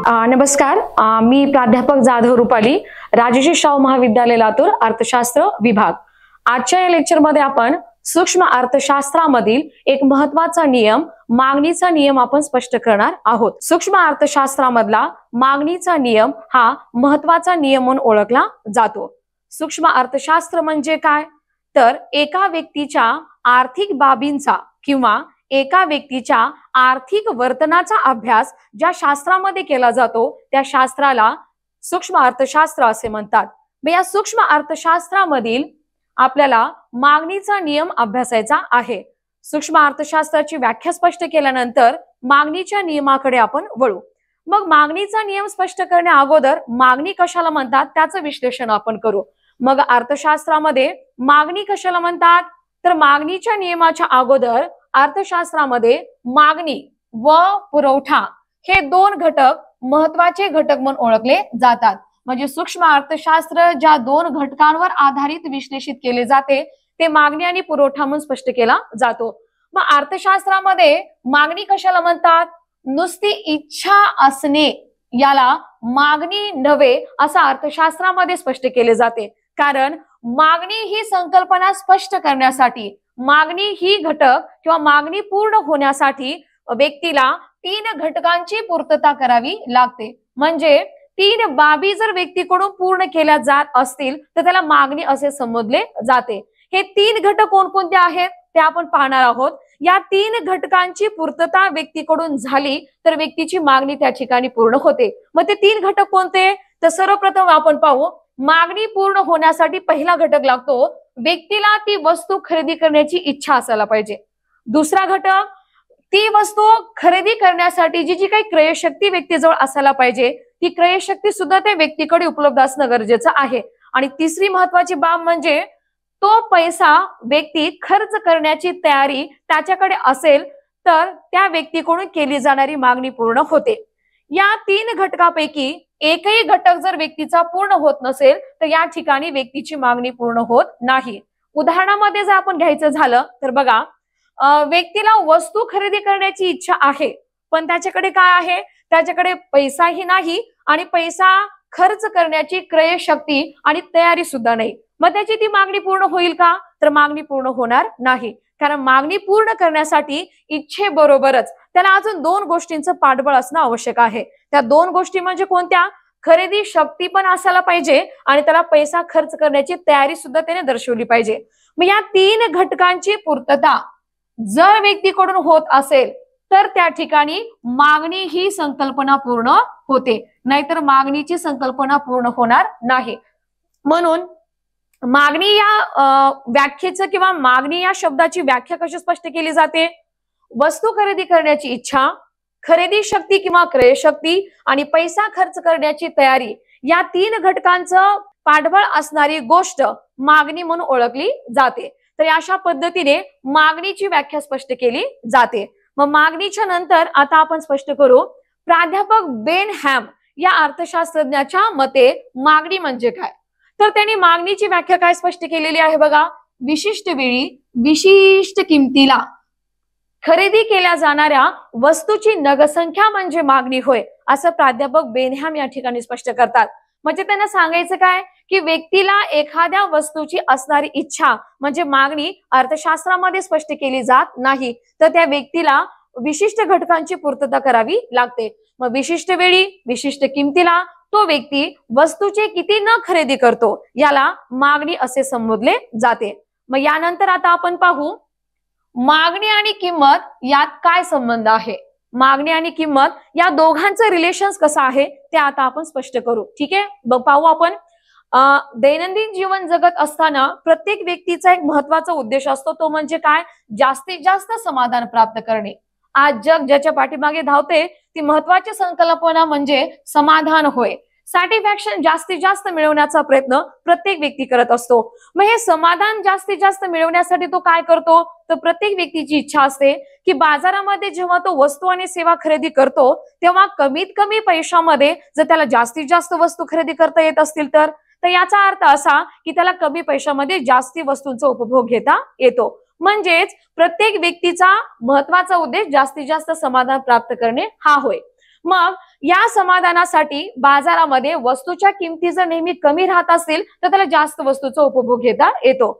नमस्कार, मी प्राध्यापक जाधव रुपाली, राजश्री शाहू महाविद्यालय लातूर, अर्थशास्त्र विभाग। आजच्या या लेक्चरमध्ये आपण सूक्ष्म अर्थशास्त्रामधील एक महत्त्वाचा नियम, मागणीचा नियम आपण स्पष्ट करणार आहोत। सूक्ष्म अर्थशास्त्रामधला मागणीचा नियम हा महत्त्वाचा नियम म्हणून ओळखला जातो। सूक्ष्म अर्थशास्त्र म्हणजे काय? तर एका व्यक्तीच्या आर्थिक बाबींचा किंवा एका व्यक्तीच्या आर्थिक वर्तनाचा अभ्यास ज्या शास्त्रामध्ये केला जातो त्या शास्त्राला सूक्ष्म अर्थशास्त्र असे म्हणतात। या सूक्ष्म अर्थशास्त्रामधील आपल्याला मागणीचा नियम अभ्यासायचा आहे। सूक्ष्म अर्थशास्त्राची व्याख्या स्पष्ट केल्यानंतर मागणीच्या नियमाकडे आपण वळू। मग मागणीचा नियम स्पष्ट करण्या अगोदर मागणी कशाला म्हणतात त्याचं विश्लेषण आपण करू। मग अर्थशास्त्रामध्ये मागणी कशाला म्हणतात? तर मागणीच्या नियमाच्या अगोदर अर्थशास्त्रामध्ये मागणी व पुरवठा हे दोन घटक महत्त्वाचे घटक म्हणून ओळखले जातात। म्हणजे सूक्ष्म अर्थशास्त्र ज्या दोन घटकांवर आधारित विश्लेषित केले जाते ते मागणी आणि पुरवठा म्हणून स्पष्ट केला जातो। मग अर्थशास्त्रामध्ये मागणी कशाला म्हणतात? नुसती इच्छा असणे याला मागणी नव्हे असं अर्थशास्त्रामध्ये स्पष्ट केले जाते। कारण मागणी ही संकल्पना स्पष्ट करण्यासाठी, मागणी ही घटक किंवा मागणी पूर्ण होण्यासाठी व्यक्तीला तीन घटकांची पूर्तता करावी लागते। म्हणजे तीन बाबी जर व्यक्तीकडून पूर्ण केल्या जात असतील तर त्याला मागणी असे संबोधले जाते। हे तीन घटक कोणकोणते आहेत ते आपण पाहणार आहोत। या तीन घटकांची पूर्तता व्यक्तीकडून झाली तर व्यक्तीची मागणी त्या ठिकाणी पूर्ण होते। मग ते तीन घटक कोणते? तर सर्वप्रथम आपण पाहू, मागणी पूर्ण होण्यासाठी पहिला घटक लागतो, व्यक्तीला ती वस्तू खरेदी करण्याची इच्छा असायला पाहिजे। दुसरा घटक, ती वस्तू खरेदी करण्यासाठी जी काही क्रयशक्ती व्यक्तीजवळ असायला पाहिजे ती क्रयशक्ती सुद्धा त्या व्यक्तीकडे उपलब्ध असणं गरजेचं आहे। आणि तिसरी महत्वाची बाब म्हणजे तो पैसा व्यक्ती खर्च करण्याची तयारी त्याच्याकडे असेल तर त्या व्यक्तीकडून केली जाणारी मागणी पूर्ण होते। या तीन घटकापैकी एकही घटक जर व्यक्तीचा पूर्ण होत नसेल तर या ठिकाणी व्यक्तीची मागणी पूर्ण होत नाही। उदाहरणामध्ये जर आपण घ्यायचं झालं तर बघा, व्यक्तीला वस्तू खरेदी करण्याची इच्छा आहे पण त्याच्याकडे काय आहे? त्याच्याकडे पैसाही नाही आणि पैसा खर्च करण्याची क्रयशक्ती आणि तयारी सुद्धा नाही। मग त्याची ती मागणी पूर्ण होईल का? तर मागणी पूर्ण होणार नाही। कारण मागणी पूर्ण करण्यासाठी इच्छेबरोबरच त्याला अजून दोन गोष्टींचं पाठबळ असणं आवश्यक आहे। त्या दोन गोष्टी म्हणजे कोणत्या? खरेदी शक्ती पण असायला पाहिजे आणि त्याला पैसा खर्च करण्याची तयारी सुद्धा त्याने दर्शवली पाहिजे। मग या तीन घटकांची पूर्तता जर व्यक्तीकडून होत असेल तर त्या ठिकाणी मागणी ही संकल्पना पूर्ण होते, नाहीतर मागणीची संकल्पना पूर्ण होणार नाही। म्हणून मागणी या व्याख्येचं किंवा मागणी या शब्दाची व्याख्या कशी स्पष्ट केली जाते? वस्तू खरेदी करण्याची इच्छा, खरेदी शक्ती किंवा क्रयशक्ती आणि पैसा खर्च करण्याची तयारी या तीन घटकांचं पाठबळ असणारी गोष्ट मागणी म्हणून ओळखली जाते। तर अशा पद्धतीने मागणीची व्याख्या स्पष्ट केली जाते। मग मागणीच्या नंतर आता आपण स्पष्ट करू, प्राध्यापक बेनहॅम या अर्थशास्त्रज्ञाच्या मते मागणी म्हणजे काय? तर त्यांनी मागणीची व्याख्या काय स्पष्ट केलेली आहे बघा, विशिष्ट वेळी विशिष्ट किमतीला खरेदी केल्या जाणाऱ्या वस्तूची नगसंख्या म्हणजे मागणी होय, असं प्राध्यापक बेनहॅम या ठिकाणी स्पष्ट करतात। म्हणजे त्यांना सांगायचं काय की व्यक्तीला एखाद्या वस्तूची असणारी इच्छा म्हणजे मागणी अर्थशास्त्रामध्ये स्पष्ट केली जात नाही, तर त्या व्यक्तीला विशिष्ट घटकांची पूर्तता करावी लागते। मग विशिष्ट वेळी विशिष्ट किमतीला तो व्यक्ती वस्तूचे किती न खरेदी करतो याला मागणी असे संबोधले जाते। मग यानंतर आता आपण पाहू मागणी आणि किंमत यात काय संबंध आहे। मागणी आणि किंमत या दोघांचं रिलेशन कसं आहे ते आता आपण स्पष्ट करू। ठीक आहे, पाहू आपण। दैनंदिन जीवन जगत असताना प्रत्येक व्यक्तीचा एक महत्वाचा उद्देश असतो, तो म्हणजे काय? जास्तीत जास्त समाधान प्राप्त करणे। आज जग ज्याच्या पाठीमागे धावते ती महत्वाची संकल्पना म्हणजे समाधान होय। सॅटिस्फॅक्शन जास्तीत जास्त मिळवण्याचा प्रयत्न प्रत्येक व्यक्ती करत असतो। मग हे समाधान जास्तीत जास्त मिळवण्यासाठी तो काय करतो? तर प्रत्येक व्यक्तीची इच्छा असते की बाजारामध्ये जेव्हा तो वस्तू आणि सेवा खरेदी करतो तेव्हा कमीत कमी पैशामध्ये जर त्याला जास्तीत जास्त वस्तू खरेदी करता येत असतील तर याचा अर्थ असा की त्याला कमी पैशामध्ये जास्ती वस्तूंचा उपभोग घेता येतो। म्हणजेच प्रत्येक व्यक्तीचा महत्वाचा उद्देश जास्तीत जास्त समाधान प्राप्त करणे हा होय। मग या समाधानासाठी बाजारामध्ये वस्तूच्या किमती जर नेहमी कमी राहत असतील तर त्याला जास्त वस्तूचा उपभोग घेता येतो.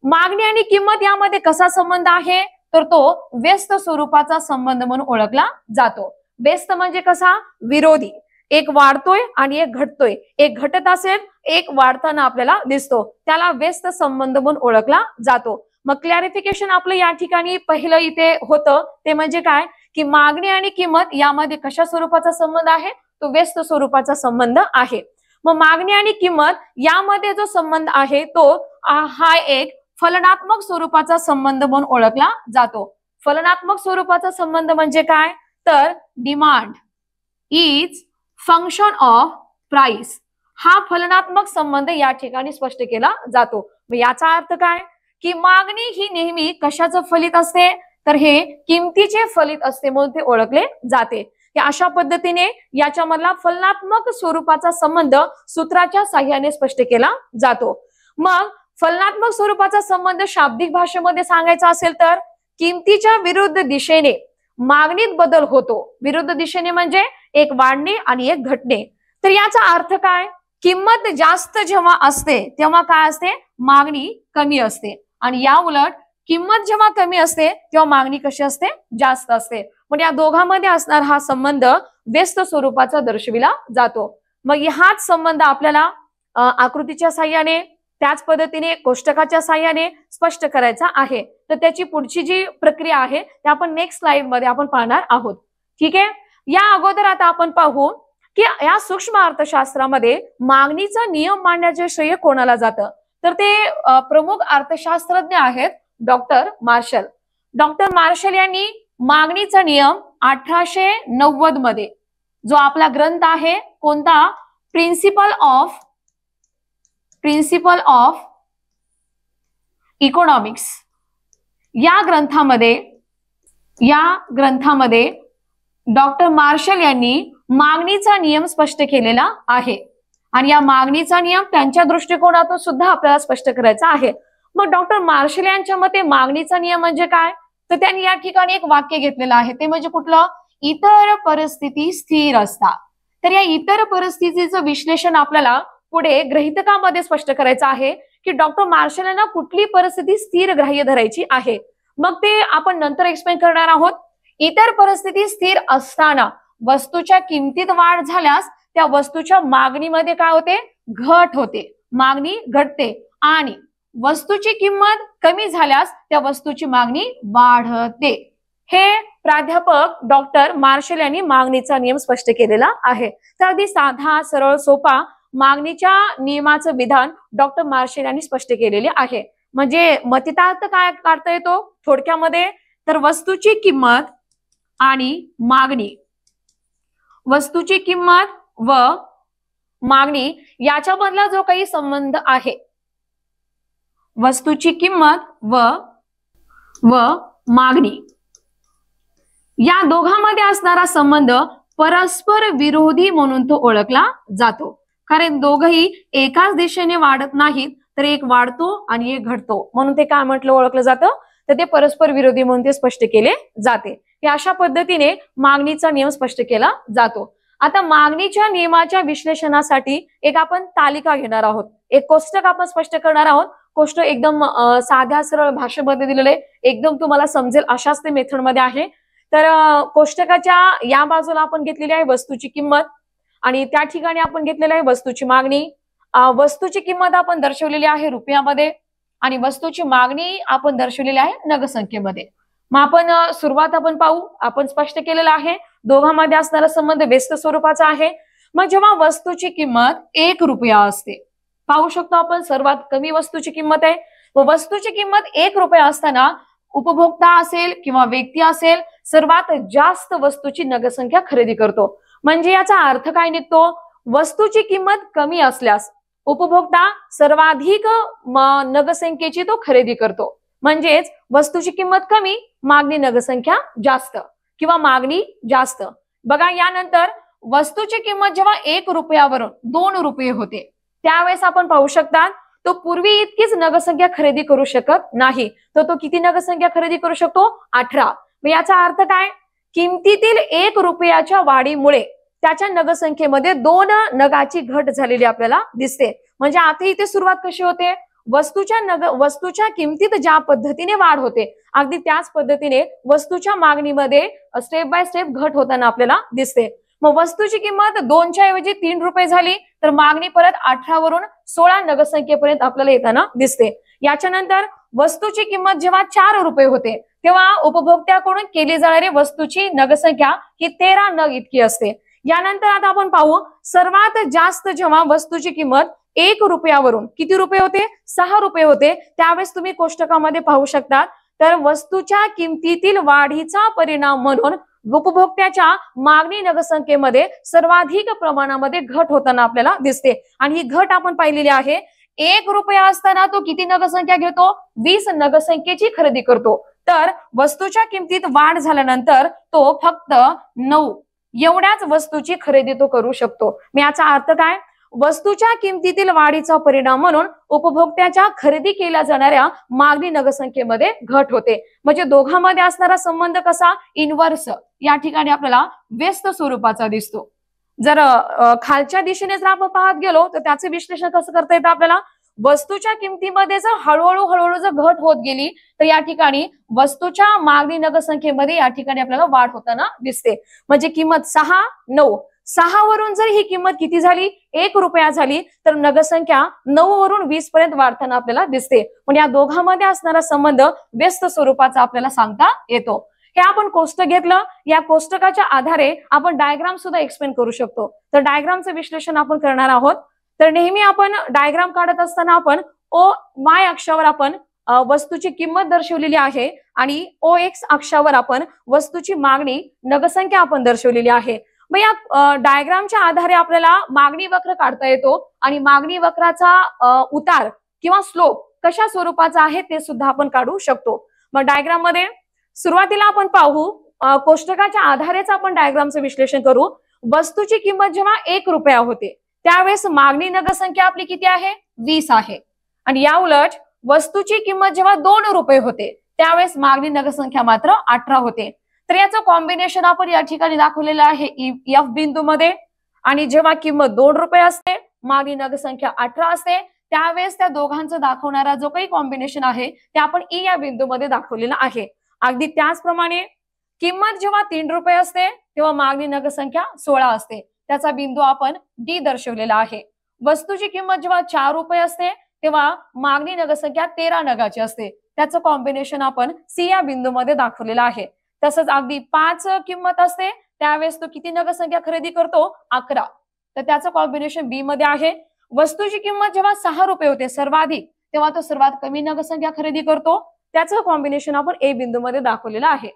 मागणी आणि किंमत यामध्ये कसा संबंध आहे तर तो व्यस्त स्वरूपाचा संबंध म्हणून ओळखला जातो. व्यस्त म्हणजे कसा, विरोधी. एक वाढतोय आणि एक घटतोय, एक घटत असेल एक वाढताना आपल्याला दिसतो, त्याला व्यस्त संबंध म्हणून ओळखला जातो. मग क्लॅरिफिकेशन आपलं या ठिकाणी पहिलं इथे होतं ते म्हणजे काय की मागणी आणि किंमत यामध्ये कशा स्वरूपाचा संबंध आहे, तो व्यस्त स्वरूपाचा संबंध आहे. मग मागणी आणि किंमत यामध्ये जो संबंध आहे तो हा एक फलनात्मक स्वरूपाचा संबंध म्हणून ओळखला जातो. फलनात्मक स्वरूपाचा संबंध म्हणजे काय तर demand is function of price, हा फलनात्मक संबंध या ठिकाणी स्पष्ट केला जातो. याचा अर्थ काय की मागणी ही नेहमी कशाचं फलित असते तर हे किमतीचे फलित असते म्हणून ते ओळखले जाते. अशा पद्धतीने याच्यामधला फलनात्मक स्वरूपाचा संबंध सूत्राच्या साह्याने स्पष्ट केला जातो. मग फलनात्मक स्वरूपाचा संबंध शाब्दिक भाषेमध्ये सांगायचा असेल तर किमतीच्या विरुद्ध दिशेने मागणीत बदल होतो. विरुद्ध दिशेने म्हणजे एक वाढणे आणि एक घटणे. तर याचा अर्थ काय, किंमत जास्त जेव्हा असते तेव्हा काय असते, मागणी कमी असते. आणि या उलट किंमत जेव्हा कमी असते तेव्हा मागणी कशी असते, जास्त असते. म्हणजे या दोघांमध्ये असणारा हा संबंध व्यस्त स्वरूपाचा दर्शविला जातो. मग हाच संबंध आपल्याला आकृतीच्या साह्याने त्याच पद्धतीने कोष्टकाच्या साह्याने स्पष्ट करायचा आहे. तर त्याची पुढची जी प्रक्रिया आहे ते आपण नेक्स्ट स्लाइड मध्ये आपण पाहणार आहोत. ठीक आहे. या अगोदर आता आपण पाहू की या सूक्ष्म अर्थशास्त्रामध्ये मागणीचा नियम मांडण्याचे श्रेय कोणाला जातं तर ते प्रमुख अर्थशास्त्रज्ञ आहेत डॉक्टर मार्शल. डॉक्टर मार्शल यांनी मागणीचा नियम 1890 मध्ये जो आपला ग्रंथ आहे कोणता, प्रिन्सिपल ऑफ इकॉनॉमिक्स, या ग्रंथामध्ये डॉक्टर मार्शल यांनी मागणीचा नियम स्पष्ट केलेला आहे. आणि या मागणीचा नियम त्यांच्या दृष्टिकोनातून सुद्धा आपल्याला स्पष्ट करायचा आहे. मग डॉक्टर मार्शल यांच्या मते मागणीचा नियम म्हणजे काय तर त्यांनी या ठिकाणी एक वाक्य घेतलेलं आहे ते म्हणजे कुठलं, इतर परिस्थिती स्थिर असतात. तर या इतर परिस्थितीचं विश्लेषण आपल्याला पुढे गृहीतकामध्ये स्पष्ट करायचं आहे की डॉक्टर मार्शल यांना कुठली परिस्थिती स्थिर ग्राह्य धरायची आहे. मग ते आपण नंतर एक्सप्लेन करणार आहोत. इतर परिस्थिती स्थिर असताना वस्तूच्या किमतीत वाढ झाल्यास त्या वस्तूच्या मागणीमध्ये काय होते, घट होते, मागणी घटते. आणि वस्तूची किंमत कमी झाल्यास त्या वस्तूची मागणी वाढते. हे प्राध्यापक डॉक्टर मार्शल यांनी मागणीचा नियम स्पष्ट केलेला आहे. तर अगदी साधा सरळ सोपा मागणीच्या नियमाचं विधान डॉक्टर मार्शल यांनी स्पष्ट केलेले आहे. म्हणजे मतितार्थ काय काढता येतो थोडक्यामध्ये तर वस्तूची किंमत आणि मागणी, वस्तूची किंमत व मागणी याच्यामधला जो काही संबंध आहे, वस्तूची किंमत व मागणी या दोघांमध्ये असणारा संबंध परस्पर विरोधी म्हणून तो ओळखला जातो. कारण दोघही एकाच दिशेने वाढत नाहीत तर एक वाढतो आणि एक घटतो म्हणून ते काय म्हटलं ओळखलं जातं तर ते परस्पर विरोधी म्हणून ते स्पष्ट केले जाते. अशा पद्धतीने मागणीचा नियम स्पष्ट केला जातो. आता मागणीच्या नियमाच्या विश्लेषणासाठी एक आपण तालिका घेणार आहोत, एक कोष्टक आपण स्पष्ट करणार आहोत. कोष्टक एकदम साध्या सरळ भाषेमध्ये दिलेले, एकदम तुम्हाला समजेल अशाच ते मेथड मध्ये आहे. तर कोष्टकाच्या या बाजूला आपण घेतलेली आहे वस्तूची किंमत आणि त्या ठिकाणी आपण घेतलेली आहे वस्तूची मागणी. वस्तूची किंमत आपण दर्शवलेली आहे रुपयामध्ये आणि वस्तूची मागणी आपण दर्शवलेली आहे नगसंख्येमध्ये. मग आपण सुरुवात आपण पाहू. आपण स्पष्ट केलेलं आहे दोघांमध्ये असणारा संबंध व्यस्त स्वरूपाचा आहे. मग जेव्हा वस्तूची किंमत 1 रुपया असते, पाहू शकतो आपण सर्वात कमी वस्तूची किंमत आहे. व वस्तूची किंमत 1 रुपया असताना उपभोक्ता असेल किंवा व्यक्ती असेल सर्वात जास्त वस्तूची नगसंख्या खरेदी करतो. म्हणजे याचा अर्थ काय निघतो, वस्तूची किंमत कमी असल्यास उपभोक्ता सर्वाधिक नगसंख्येची तो खरेदी करतो. म्हणजेच वस्तूची किंमत कमी, मागणी नगसंख्या जास्त किंवा मागणी जास्त. बघा यानंतर वस्तूची किंमत जेव्हा 1 रुपयावरून 2 रुपये होते त्यावेळेस आपण पाहू शकता तो पूर्वी इतकीच नगसंख्या खरेदी करू शकत नाही, तर तो किती नगसंख्या खरेदी करू शकतो, 18. याचा अर्थ काय किमतीतील 1 रुपयाच्या वाढीमुळे त्याच्या नगसंख्येमध्ये 2 नगाची घट झालेली आपल्याला दिसते. म्हणजे आता इथे सुरुवात कशी होते, वस्तूच्या किमतीत ज्या पद्धतीने वाढ होते अगदी त्याच पद्धतीने वस्तूच्या मागणीमध्ये स्टेप बाय स्टेप घट होताना आपल्याला दिसते. मग वस्तूची किंमत 2च्या ऐवजी 3 रुपये झाली तर मागणी परत 18 वरून 16 नगसंख्येपर्यंत आपल्याला येताना दिसते. याच्या नंतर वस्तूची किंमत जेव्हा 4 रुपये होते तेव्हा उपभोक्त्याकडून केली जाणारी वस्तूची नगसंख्या ही 13 नग इतकी असते. यानंतर आता आपण पाहू सर्वात जास्त जेव्हा वस्तूची किंमत 1 रुपयावरून किती रुपये होते, 6 रुपये होते, त्यावेळेस तुम्ही कोष्टकामध्ये पाहू शकता तर वस्तूच्या किमतीतील वाढीचा परिणाम म्हणून उपभोक्त्याच्या मागणी नगसंख्येमध्ये सर्वाधिक प्रमाणामध्ये घट होताना आपल्याला दिसते. आणि ही घट आपण पाहिलेली आहे. 1 रुपया असताना तो किती नगसंख्या घेतो, 20 नगसंख्येची खरेदी करतो. तर वस्तूच्या किमतीत वाढ झाल्यानंतर तो फक्त 9 एवढ्याच वस्तूची खरेदी तो करू शकतो. मी याचा अर्थ काय, वस्तूच्या किमतीतील वाढीचा परिणाम म्हणून उपभोक्त्याच्या खरेदी केल्या जाणाऱ्या मागणी नगसंख्येमध्ये घट होते. म्हणजे दोघांमध्ये असणारा संबंध कसा, इनव्हर्स या ठिकाणी आपल्याला व्यस्त स्वरूपाचा दिसतो. जर खालच्या दिशेने जर आपण पाहत गेलो तर त्याचे विश्लेषण कसं करता येतं आपल्याला, वस्तूच्या किमतीमध्ये जर हळूहळू जर घट होत गेली तर या ठिकाणी वस्तूच्या मागणी नगसंख्येमध्ये या ठिकाणी आपल्याला वाढ होताना दिसते. म्हणजे किंमत 6, 9, 6 वरून जर ही किंमत किती झाली, 1 रुपया झाली तर नगसंख्या 9 वरून 20 पर्यंत वाढताना आपल्याला दिसते. पण या दोघांमध्ये असणारा संबंध व्यस्त स्वरूपाचा आपल्याला सांगता येतो. हे आपण कोष्टक घेतलं, या कोष्टकाच्या आधारे आपण डायग्राम सुद्धा एक्सप्लेन करू शकतो. तर डायग्रामचं विश्लेषण आपण करणार आहोत. तर नेहमी आपण डायग्राम काढत असताना आपण OY अक्षावर आपण वस्तूची किंमत दर्शवलेली आहे आणि OX अक्षावर आपण वस्तूची मागणी नगसंख्या आपण दर्शवलेली आहे. मग या डायग्रामच्या आधारे आपल्याला मागणी वक्र काढता येतो आणि मागणी वक्राचा उतार किंवा स्लोप कशा स्वरूपाचा आहे ते सुद्धा आपण काढू शकतो. मग डायग्राम मध्ये सुरुवातीला आपण पाहू, कोष्टकाच्या आधारेच आपण डायग्रामचं विश्लेषण करू. वस्तूची किंमत जेव्हा 1 रुपया होते त्यावेळेस मागणी नगसंख्या आपली किती आहे, 20 आहे. आणि या उलट वस्तूची किंमत जेव्हा 2 रुपये होते त्यावेळेस मागणी नगसंख्या मात्र 18 होते. तर याचं कॉम्बिनेशन आपण या ठिकाणी दाखवलेलं आहे F बिंदूमध्ये. आणि जेव्हा किंमत 2 रुपये असते, मागणी नगसंख्या 18 असते, त्यावेळेस त्या दोघांचं दाखवणारा जो काही कॉम्बिनेशन आहे ते आपण E या बिंदूमध्ये दाखवलेला आहे. अगदी त्याचप्रमाणे किंमत जेव्हा 3 रुपये असते तेव्हा मागणी नगसंख्या 16 असते, त्याचा बिंदू आपण D दर्शवलेला आहे. वस्तूची किंमत जेव्हा 4 रुपये असते तेव्हा मागणी नगसंख्या 13 नगाची असते, त्याचं कॉम्बिनेशन आपण C या बिंदूमध्ये दाखवलेलं आहे. तसंच अगदी 5 किंमत असते त्यावेळेस तो किती नगसंख्या खरेदी करतो, 11, तर त्याचं कॉम्बिनेशन B मध्ये आहे. वस्तूची किंमत जेव्हा 6 रुपये होते सर्वाधिक तेव्हा तो सर्वात कमी नगसंख्या खरेदी करतो, त्याचं कॉम्बिनेशन आपण A बिंदूमध्ये दाखवलेलं आहे.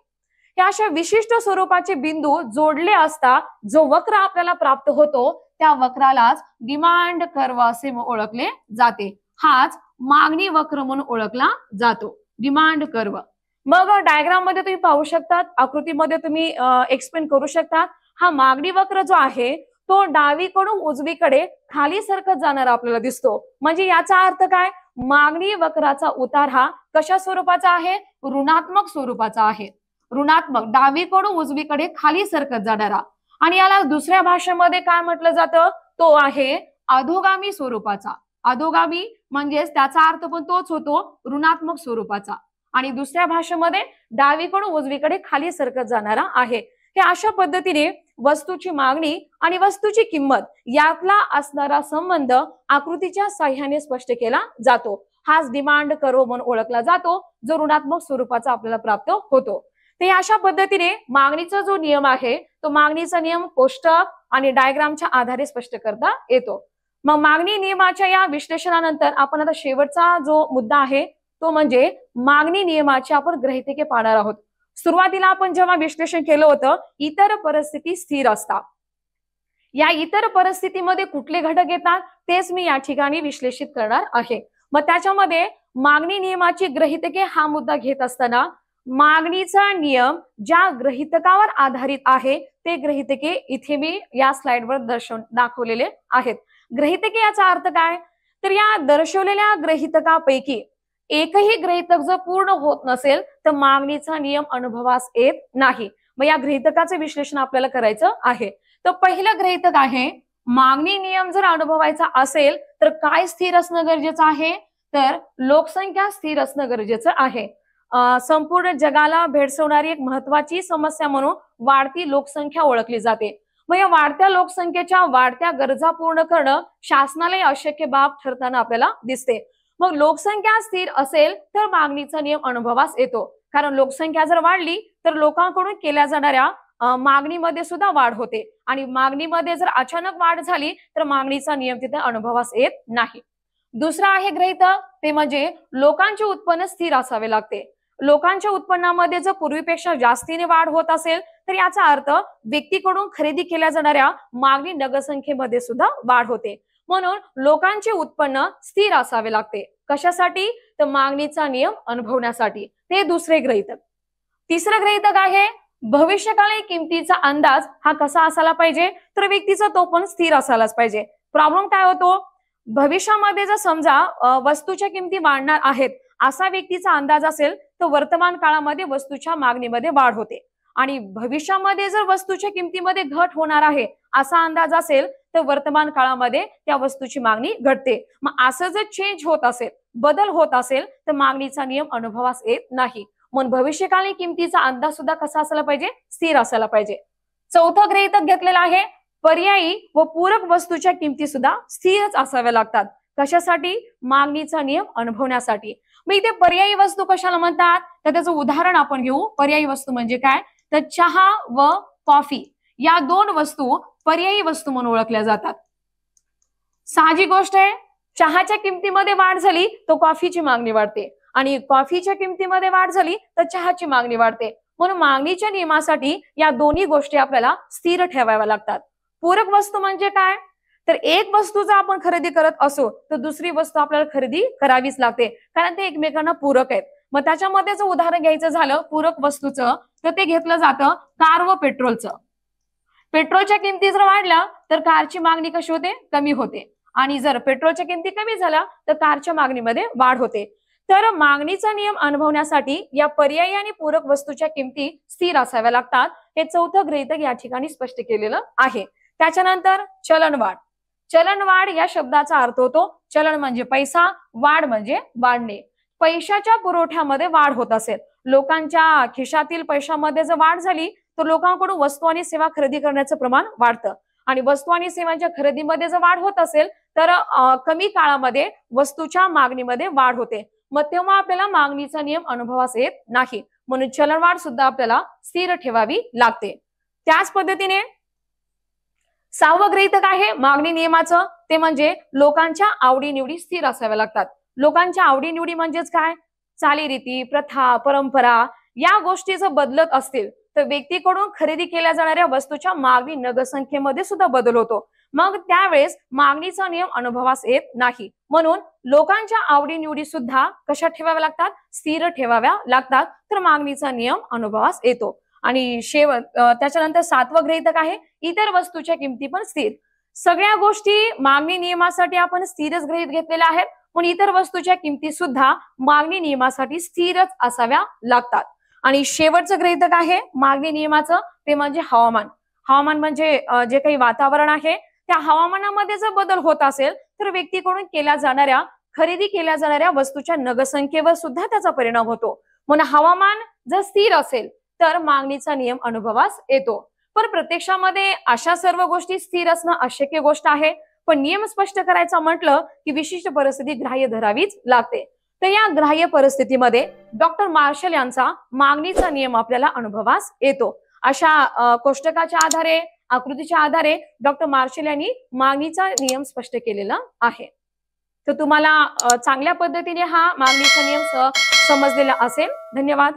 या अशा विशिष्ट स्वरूपाचे बिंदू जोडले असता जो वक्र आपल्याला प्राप्त होतो त्या वक्रालाच डिमांड कर्व असे ओळखले जाते. हाच मागणी वक्र म्हणून ओळखला जातो, डिमांड कर्व. मग डायग्राम मध्ये तुम्ही पाहू शकतात, आकृतीमध्ये तुम्ही एक्सप्लेन करू शकता. हा मागणी वक्र जो आहे तो डावीकडून उजवीकडे खाली सरकत जाणारा आपल्याला दिसतो. म्हणजे याचा अर्थ काय, मागणी वक्राचा उतार हा कशा स्वरूपाचा आहे, ऋणात्मक स्वरूपाचा आहे. ऋणात्मक, डावीकडून उजवीकडे खाली सरकत जाणारा. आणि याला दुसऱ्या भाषेमध्ये काय म्हटलं जातं, तो आहे अधोगामी स्वरूपाचा. अधोगामी म्हणजेच त्याचा अर्थ पण तोच होतो, ऋणात्मक स्वरूपाचा. आणि दुसऱ्या भाषेमध्ये डावीकडून उजवीकडे खाली सरकत जाणारा आहे. हे अशा पद्धतीने वस्तूची मागणी आणि वस्तूची किंमत यातला असणारा संबंध आकृतीच्या साह्याने स्पष्ट केला जातो. हाच डिमांड कर्व म्हणून ओळखला जातो, जो ऋणात्मक स्वरूपाचा आपल्याला प्राप्त होतो. ते अशा पद्धतीने मागणीचा जो नियम आहे तो मागणीचा नियम कोष्टक आणि डायग्रामच्या आधारे स्पष्ट करता येतो. मग मागणी नियमाच्या या विश्लेषणानंतर आपण आता शेवटचा जो मुद्दा आहे तो म्हणजे मागणी नियमाची आपण गृहीतके पाहणार आहोत. सुरुवातीला आपण जेव्हा विश्लेषण केलं होतं इतर परिस्थिती स्थिर असतात, या इतर परिस्थितीमध्ये कुठले घटक येतात तेच मी या ठिकाणी विश्लेषित करणार आहे. मग त्याच्यामध्ये मागणी नियमाची गृहीतके हा मुद्दा घेत असताना मागणीचा नियम ज्या गृहीतकावर आधारित आहे ते गृहीतके इथे मी या स्लाइडवर दाखवलेले आहेत. गृहीतके याचा अर्थ काय, तर या दर्शवलेल्या गृहीतकापैकी एकही गृहीतक जर पूर्ण होत नसेल तर मागणीचा नियम अनुभवास येत नाही. मग या गृहीतकाचे विश्लेषण आपल्याला करायचं आहे. तर पहिलं गृहीतक आहे, मागणी नियम जर अनुभवायचा असेल तर काय स्थिर असणं गरजेचं आहे, तर लोकसंख्या स्थिर असणं गरजेचं आहे. संपूर्ण जगाला भेडसावणारी एक महत्वाची समस्या म्हणून वाढती लोकसंख्या ओळखली जाते. मग या वाढत्या लोकसंख्येच्या वाढत्या गरजा पूर्ण करणं शासनाला अशक्य बाब ठरताना आपल्याला दिसते. मग लोकसंख्या स्थिर असेल तर मागणीचा नियम अनुभवास येतो, कारण लोकसंख्या जर वाढली तर लोकांकडून केल्या जाणाऱ्या मागणीमध्ये सुद्धा वाढ होते आणि मागणीमध्ये जर अचानक वाढ झाली तर मागणीचा नियम तिथे अनुभवास येत नाही. दुसरा आहे गृहीतक, ते म्हणजे लोकांचे उत्पन्न स्थिर असावे लागते. लोकांच्या उत्पन्नामध्ये जर पूर्वीपेक्षा जास्तीने वाढ होत असेल तर याचा अर्थ व्यक्तीकडून खरेदी केल्या जाणाऱ्या मागणी नगरसंख्येमध्ये सुद्धा वाढ होते. म्हणून लोकांचे उत्पन्न स्थिर असावे लागते. कशासाठी, तर मागणीचा नियम अनुभवण्यासाठी. ते दुसरे गृहीतक. तिसरं गृहीतक आहे, भविष्यकालीन किमतीचा अंदाज हा कसा असायला पाहिजे, तर व्यक्तीचा तो पण स्थिर असायलाच पाहिजे. प्रॉब्लेम काय होतो, भविष्यामध्ये जर समजा वस्तूच्या किमती वाढणार आहेत असा व्यक्तीचा अंदाज असेल तर वर्तमान काळामध्ये वस्तूच्या मागणीमध्ये वाढ होते आणि भविष्यामध्ये जर वस्तूच्या किमतीमध्ये घट होणार आहे असा अंदाज असेल तर वर्तमान काळामध्ये त्या वस्तूची मागणी घटते. मग असं जर चेंज होत असेल, बदल होत असेल तर मागणीचा नियम अनुभवास येत नाही. म्हणून भविष्यकालीन किमतीचा अंदाज सुद्धा कसा असायला पाहिजे, स्थिर असायला पाहिजे. चौथं गृहीतक घेतलेलं आहे, पर्यायी व पूरक वस्तूच्या किमती सुद्धा स्थिरच असाव्या लागतात. कशासाठी, मागणीचा नियम अनुभवण्यासाठी. मग इथे पर्यायी वस्तू कशाला म्हणतात, तर त्याचं उदाहरण आपण घेऊ. पर्यायी वस्तू म्हणजे काय, तर चहा व कॉफी या दोन वस्तू पर्यायी वस्तू म्हणून ओळखल्या जातात. साहजिक गोष्ट आहे, चहाच्या किमतीमध्ये वाढ झाली तर कॉफीची मागणी वाढते आणि कॉफीच्या किमतीमध्ये वाढ झाली तर चहाची मागणी वाढते. म्हणून मागणीच्या नियमासाठी या दोन्ही गोष्टी आपल्याला स्थिर ठेवाव्या लागतात. पूरक वस्तू म्हणजे काय, तर एक वस्तू जर आपण खरेदी करत असो तर दुसरी वस्तू आपल्याला खरेदी करावीच लागते, कारण ते एकमेकांना पूरक आहेत. मग त्याच्यामध्ये जर उदाहरण घ्यायचं झालं पूरक वस्तूचं तर ते घेतलं जातं कार व पेट्रोलचं. पेट्रोलच्या किमती जर वाढल्या तर कारची मागणी कशी होते, कमी होते आणि जर पेट्रोलच्या किमती कमी झाल्या तर कारच्या मागणीमध्ये वाढ होते. तर मागणीचा नियम अनुभवण्यासाठी या पर्यायी आणि पूरक वस्तूच्या किमती स्थिर असाव्या लागतात. हे चौथं गृहीतक या ठिकाणी स्पष्ट केलेलं आहे. त्याच्यानंतर चलनवाढ. चलनवाढ या शब्दाचा अर्थ होतो, चलन म्हणजे पैसा, वाढ म्हणजे वाढणे. पैशाच्या पुरवठ्यामध्ये वाढ होत असेल, लोकांच्या खिशातील पैशामध्ये जर वाढ झाली तर लोकांकडून वस्तू आणि सेवा खरेदी करण्याचं प्रमाण वाढतं आणि वस्तू आणि सेवांच्या खरेदीमध्ये जर वाढ होत असेल तर कमी काळामध्ये वस्तूच्या मागणीमध्ये वाढ होते. मग तेव्हा आपल्याला मागणीचा नियम अनुभवास येत नाही. म्हणून चलनवाढ सुद्धा आपल्याला स्थिर ठेवावी लागते. त्याच पद्धतीने सहावं गृहीतक आहे मागणी नियमाचं, ते म्हणजे लोकांच्या आवडीनिवडी स्थिर असाव्या लागतात. लोकांच्या आवडीनिवडी म्हणजेच काय, चालीरीती, प्रथा, परंपरा या गोष्टी जर बदलत असतील तर व्यक्तीकडून खरेदी केल्या जाणाऱ्या वस्तूच्या मागणी नगरसंख्येमध्ये सुद्धा बदल होतो. मग त्यावेळेस मागणीचा नियम अनुभवास येत नाही. म्हणून लोकांच्या आवडीनिवडी सुद्धा कशा ठेवाव्या लागतात, स्थिर ठेवाव्या लागतात, तर मागणीचा नियम अनुभवास येतो. आणि त्याच्यानंतर सातवं गृहीतक आहे इतर वस्तूच्या किमती पण स्थिर. सगळ्या गोष्टी मागणी नियमासाठी आपण स्थिरच गृहीत घेतलेल्या आहेत, पण इतर वस्तूच्या किमती सुद्धा मागणी नियमासाठी स्थिरच असाव्या लागतात. आणि शेवटचं गृहीतक आहे मागणी नियमाचं, ते म्हणजे हवामान. हवामान म्हणजे जे काही वातावरण आहे त्या हवामानामध्ये जर बदल होत असेल तर व्यक्तीकडून खरेदी केल्या जाणाऱ्या वस्तूच्या नगरसंख्येवर सुद्धा त्याचा परिणाम होतो. म्हणून हवामान जर स्थिर असेल तर मागणीचा नियम अनुभवास येतो. पण प्रत्यक्षामध्ये अशा सर्व गोष्टी स्थिर असणं अशक्य गोष्ट आहे. पण नियम स्पष्ट करायचा म्हटलं की विशिष्ट परिस्थिती ग्राह्य धरावीच लागते. तर या ग्राह्य परिस्थितीमध्ये डॉक्टर मार्शल यांचा मागणीचा नियम आपल्याला अनुभवास येतो. अशा कोष्टकाच्या आधारे, आकृतीच्या आधारे डॉक्टर मार्शल यांनी मागणीचा नियम स्पष्ट केलेला आहे. तर तुम्हाला चांगल्या पद्धतीने हा मागणीचा नियम समजलेला असेल. धन्यवाद.